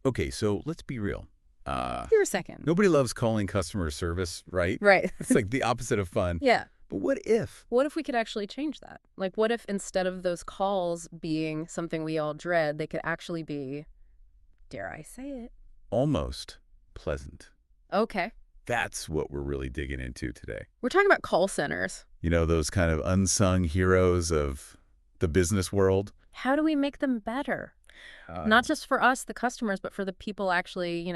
Okay, so let's be real. Here a second. Nobody loves calling customer service, right? Right. It's like the opposite of fun. Yeah. But what if? What if we could actually change that? Like, what if instead of those calls being something we all dread, they could actually be, dare I say it? Almost pleasant. Okay. That's what we're really digging into today. We're talking about call centers. You know, those kind of unsung heroes of the business world. How do we make them better? Not just for us, the customers, but for the people actually,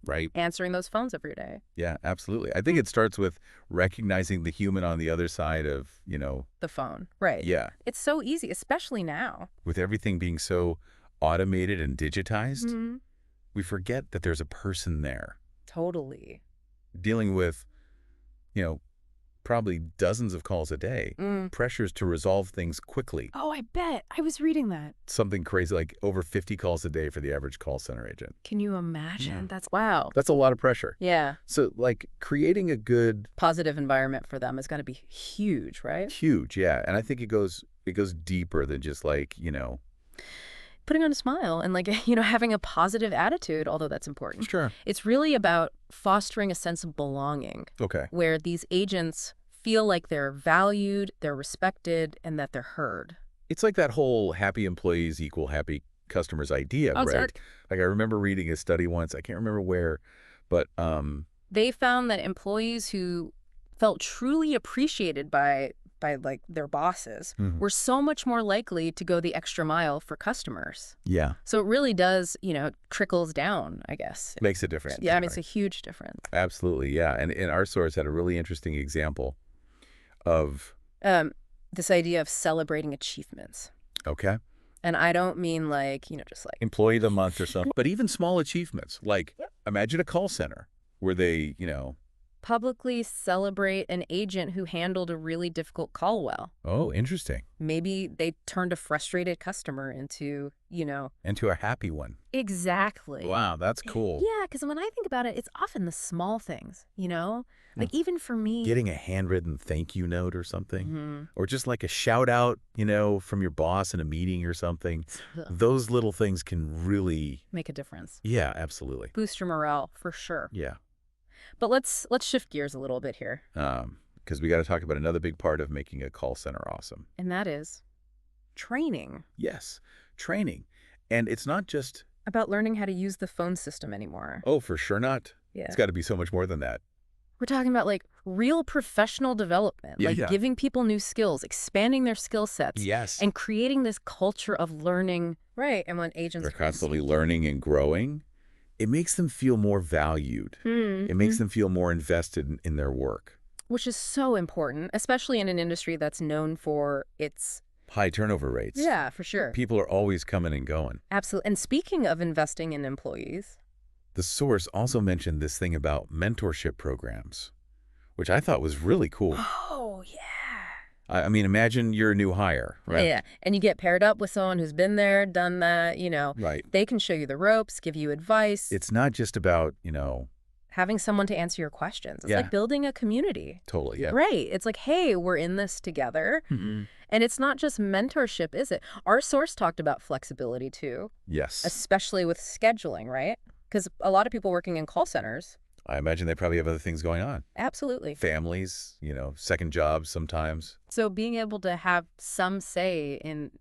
Right. answering those phones every day. Yeah, absolutely. I think it starts with recognizing the human on the other side of, The phone. Right. yeah, It's so easy, especially now. with everything being so automated and digitized, Mm-hmm. we forget that there's a person there Totally. dealing with, probably dozens of calls a day, pressures to resolve things quickly. Oh, I bet. I was reading that. Something crazy like over 50 calls a day for the average call center agent. Can you imagine? Yeah. That's wow. That's a lot of pressure. Yeah. So, like, creating a good, Positive environment for them is going to be huge, right? huge, yeah. And I think it goes deeper than just like, Putting on a smile and having a positive attitude, although that's important. Sure. It's really about fostering a sense of belonging Okay. where these agents feel like they're valued, they're respected, and that they're heard. It's like that whole happy employees equal happy customers idea, Oh, right? sorry. Like I remember reading a study once, I can't remember where, but They found that employees who felt truly appreciated by like their bosses were so much more likely to go the extra mile for customers. yeah, So it really does, trickles down, I guess. makes a difference. Yeah, I mean, it's a huge difference. Absolutely, yeah. And our source had a really interesting example of, This idea of celebrating achievements. okay, And I don't mean just like, employee of the month or something, but even small achievements. Like imagine a call center where they, publicly celebrate an agent who handled a really difficult call well. oh, interesting. Maybe they turned a frustrated customer into, And to a happy one. Exactly. Wow, that's cool. Yeah, because when I think about it, it's often the small things, Like even for me. Getting a handwritten thank you note or something. Mhm. Or just like a shout out, from your boss in a meeting or something. Ugh. Those little things can really, Make a difference. yeah, absolutely. Boost your morale, for sure. Yeah. But let's shift gears a little bit here. Because we got to talk about another big part of making a call center awesome. And that is training. Yes, training. And it's not just, About learning how to use the phone system anymore. oh, for sure not. Yeah. It's got to be so much more than that. We're talking about real professional development, Yeah. giving people new skills, expanding their skill sets, Yes. and creating this culture of learning. Right. And when agents They're constantly learning and growing. It makes them feel more valued. It makes them feel more invested in their work. Which is so important, especially in an industry that's known for its. High turnover rates. Yeah, for sure. People are always coming and going. Absolutely. And speaking of investing in employees. The source also mentioned this thing about mentorship programs, which I thought was really cool. Oh, yeah. I mean, imagine you're a new hire, right? Yeah. And you get paired up with someone who's been there, done that, Right. They can show you the ropes, give you advice. It's not just about, Having someone to answer your questions. It's Yeah. like building a community. totally, yeah. Right. It's like, hey, we're in this together. Mhm. And it's not just mentorship, is it? Our source talked about flexibility too, Yes. especially with scheduling, right? Because a lot of people working in call centers. I imagine they probably have other things going on. Absolutely. Families, second jobs sometimes. So being able to have some say in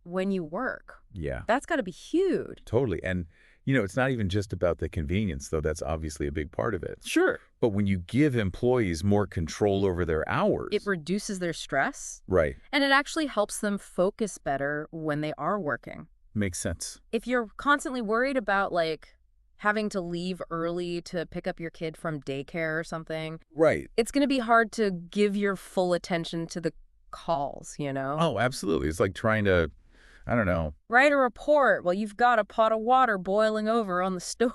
when you work, Yeah, that's got to be huge. totally. And, it's not even just about the convenience, though. That's obviously a big part of it. Sure. But when you give employees more control over their hours. It reduces their stress, Right. and it actually helps them focus better when they are working. Makes sense. If you're constantly worried about having to leave early to pick up your kid from daycare or something, Right. it's going to be hard to give your full attention to the calls, Oh, absolutely. It's like trying to, I don't know. Write a report while you've got a pot of water boiling over on the stove,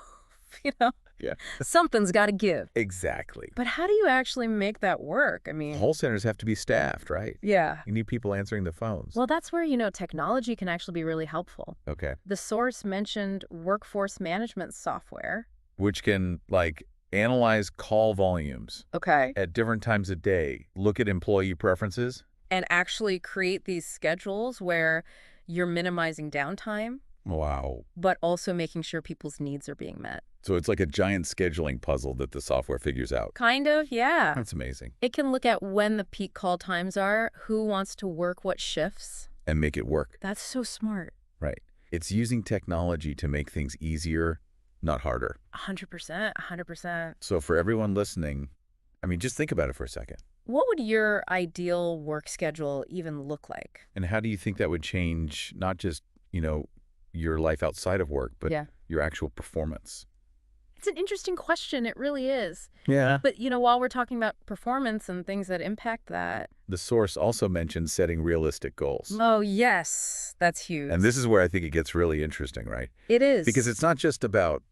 Yeah. Something's got to give. Exactly. But how do you actually make that work? I mean, Call centers have to be staffed, right? yeah. You need people answering the phones. Well, that's where, technology can actually be really helpful. Okay. The source mentioned workforce management software. Which can, analyze call volumes Okay. at different times of day, look at employee preferences. And actually create these schedules where you're minimizing downtime. Wow. but also making sure people's needs are being met. So it's like a giant scheduling puzzle that the software figures out. Kind of, yeah. That's amazing. It can look at when the peak call times are, who wants to work what shifts. And make it work. That's so smart. Right. It's using technology to make things easier, not harder. 100%, 100%. So for everyone listening, I mean, just think about it for a second. What would your ideal work schedule even look like? And how do you think that would change not just, your life outside of work, but your actual performance? It's an interesting question. It really is. Yeah. But, while we're talking about performance and things that impact that. The source also mentions setting realistic goals. Oh, yes. That's huge. And this is where I think it gets really interesting, right? It is. Because it's not just about,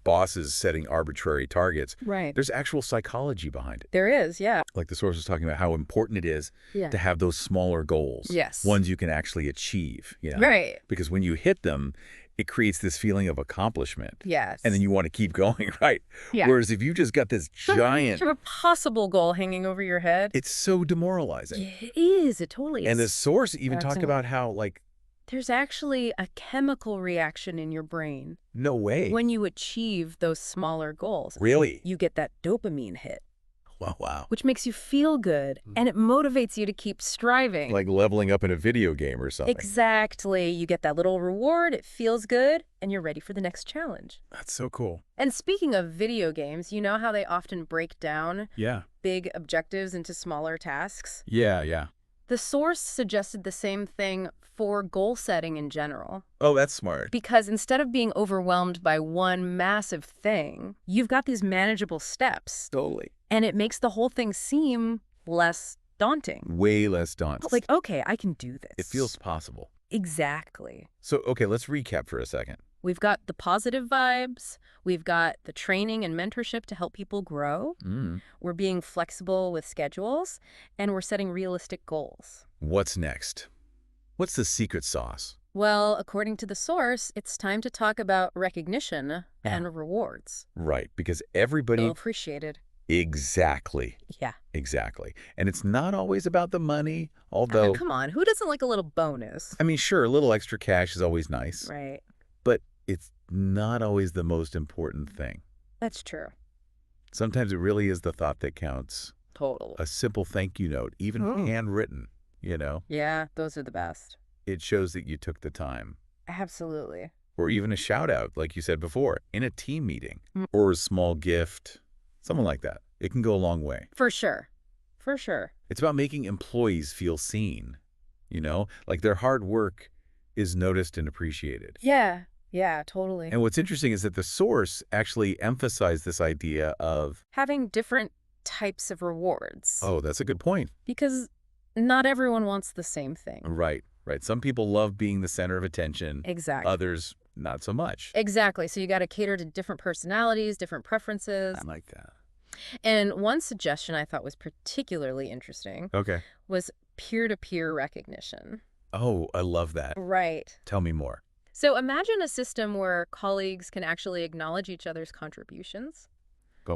bosses setting arbitrary targets. Right. There's actual psychology behind it. There is, yeah. Like the source was talking about how important it is to have those smaller goals. Yes. Ones you can actually achieve. Right. Because when you hit them, it creates this feeling of accomplishment. Yes. And then you want to keep going, right? Yeah. Whereas if you just got this giant... You have a possible goal hanging over your head. It's so demoralizing. It is. It totally is. And the source even talked about how, there's actually a chemical reaction in your brain. No way. When you achieve those smaller goals. Really? You get that dopamine hit. Wow. Which makes you feel good, and it motivates you to keep striving. Like leveling up in a video game or something. Exactly. You get that little reward, it feels good, and you're ready for the next challenge. That's so cool. And speaking of video games, you know how they often break down big objectives into smaller tasks? Yeah. The source suggested the same thing for goal setting in general. Oh, that's smart. Because instead of being overwhelmed by one massive thing, you've got these manageable steps. Totally. And it makes the whole thing seem less daunting. Way less daunting. Like, okay, I can do this. It feels possible. Exactly. So, okay, let's recap for a second. We've got the positive vibes. We've got the training and mentorship to help people grow. We're being flexible with schedules, and we're setting realistic goals. What's next? What's the secret sauce? Well, according to the source, it's time to talk about recognition and rewards. Right, because everybody... Feel appreciated. Exactly. Yeah. Exactly. And it's not always about the money, although... Come on, who doesn't like a little bonus? I mean, sure, a little extra cash is always nice. Right. But it's not always the most important thing. That's true. Sometimes it really is the thought that counts. Totally. A simple thank you note, even handwritten, Yeah, those are the best. It shows that you took the time. Absolutely. Or even a shout out, like you said before, in a team meeting. Or a small gift, something like that. It can go a long way. For sure. For sure. It's about making employees feel seen, like their hard work is noticed and appreciated. Yeah, totally. And what's interesting is that the source actually emphasized this idea of having different types of rewards. Oh, that's a good point. Because not everyone wants the same thing. Right. Some people love being the center of attention. Exactly. Others, not so much. Exactly. So you got to cater to different personalities, different preferences. I like that. And one suggestion I thought was particularly interesting was peer-to-peer recognition. Oh, I love that. Right. Tell me more. So imagine a system where colleagues can actually acknowledge each other's contributions.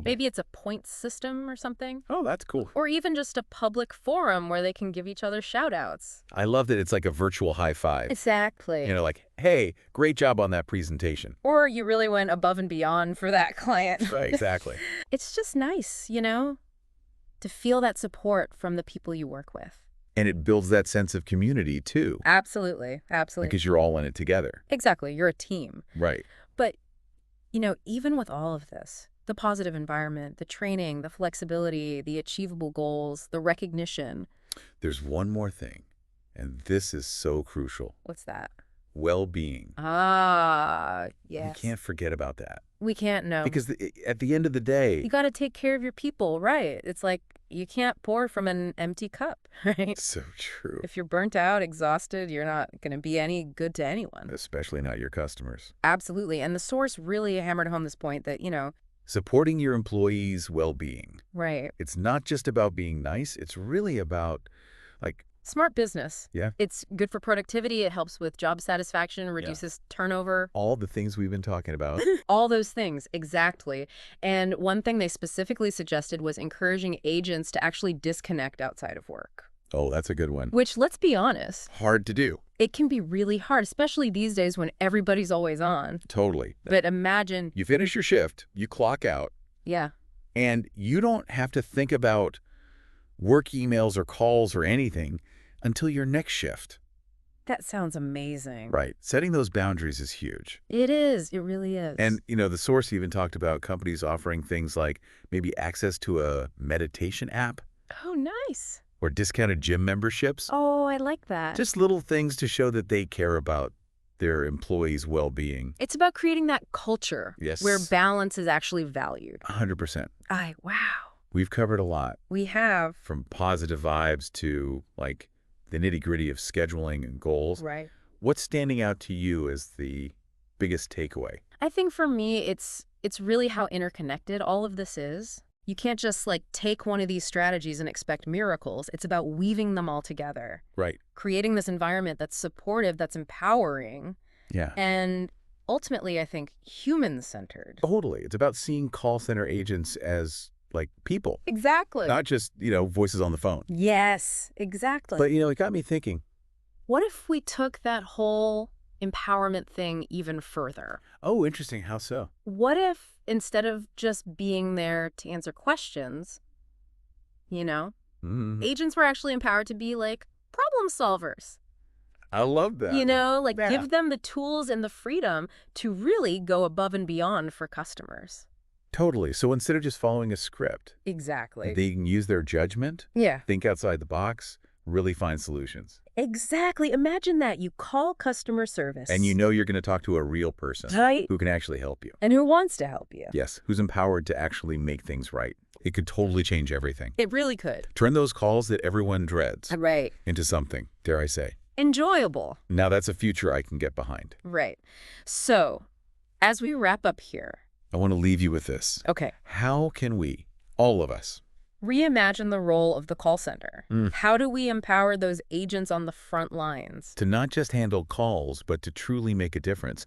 Maybe it's a points system or something. Oh, that's cool. Or even just a public forum where they can give each other shout-outs. I love that it's like a virtual high five. Exactly. Like, hey, great job on that presentation. Or you really went above and beyond for that client. Right, exactly. It's just nice, to feel that support from the people you work with. And it builds that sense of community, too. Absolutely. Because you're all in it together. Exactly. You're a team. Right. But, even with all of this, the positive environment, the training, the flexibility, the achievable goals, the recognition. There's one more thing, and this is so crucial. What's that? Well-being. Ah, yes. We can't forget about that. We can't, no. Because at the end of the day... You got to take care of your people, right? It's like you can't pour from an empty cup, right? So true. If you're burnt out, exhausted, you're not going to be any good to anyone. Especially not your customers. Absolutely. And the source really hammered home this point that, supporting your employees' well-being. Right. It's not just about being nice. It's really about, smart business. Yeah. It's good for productivity. It helps with job satisfaction, reduces turnover. All the things we've been talking about. All those things, exactly. And one thing they specifically suggested was encouraging agents to actually disconnect outside of work. Oh, that's a good one. Which, let's be honest. Hard to do. It can be really hard, especially these days when everybody's always on. Totally. But imagine... You finish your shift, you clock out, Yeah. and you don't have to think about work emails or calls or anything until your next shift. That sounds amazing. Right. Setting those boundaries is huge. It is. It really is. And, the source even talked about companies offering things like maybe access to a meditation app Oh, nice. or discounted gym memberships. Oh, I like that. Just little things to show that they care about their employees' well-being. It's about creating that culture Yes. where balance is actually valued. 100%. Wow. We've covered a lot, We have. from positive vibes to, like, the nitty-gritty of scheduling and goals. Right. What's standing out to you as the biggest takeaway? I think for me, it's really how interconnected all of this is. You can't just take one of these strategies and expect miracles. It's about weaving them all together, Right. creating this environment that's supportive, that's empowering, Yeah. and ultimately, I think, human-centered. Totally. It's about seeing call center agents as, like, people, Exactly. not just, voices on the phone. Yes, exactly. But, it got me thinking, What if we took that whole empowerment thing even further? oh, interesting. How so? What if instead of just being there to answer questions, Mm, agents were actually empowered to be problem solvers? I love that. Yeah. Yeah. Give them the tools and the freedom to really go above and beyond for customers. Totally. So instead of just following a script, Exactly. they can use their judgment, Yeah. think outside the box, really find solutions. Exactly. Imagine that. You call customer service. And you're going to talk to a real person Right. who can actually help you. And who wants to help you? Yes, who's empowered to actually make things right. It could totally change everything. It really could. Turn those calls that everyone dreads Right. into something, dare I say. Enjoyable. Now that's a future I can get behind. Right. So, as we wrap up here, I want to leave you with this. okay, How can we, all of us, reimagine the role of the call center. How do we empower those agents on the front lines? to not just handle calls, but to truly make a difference?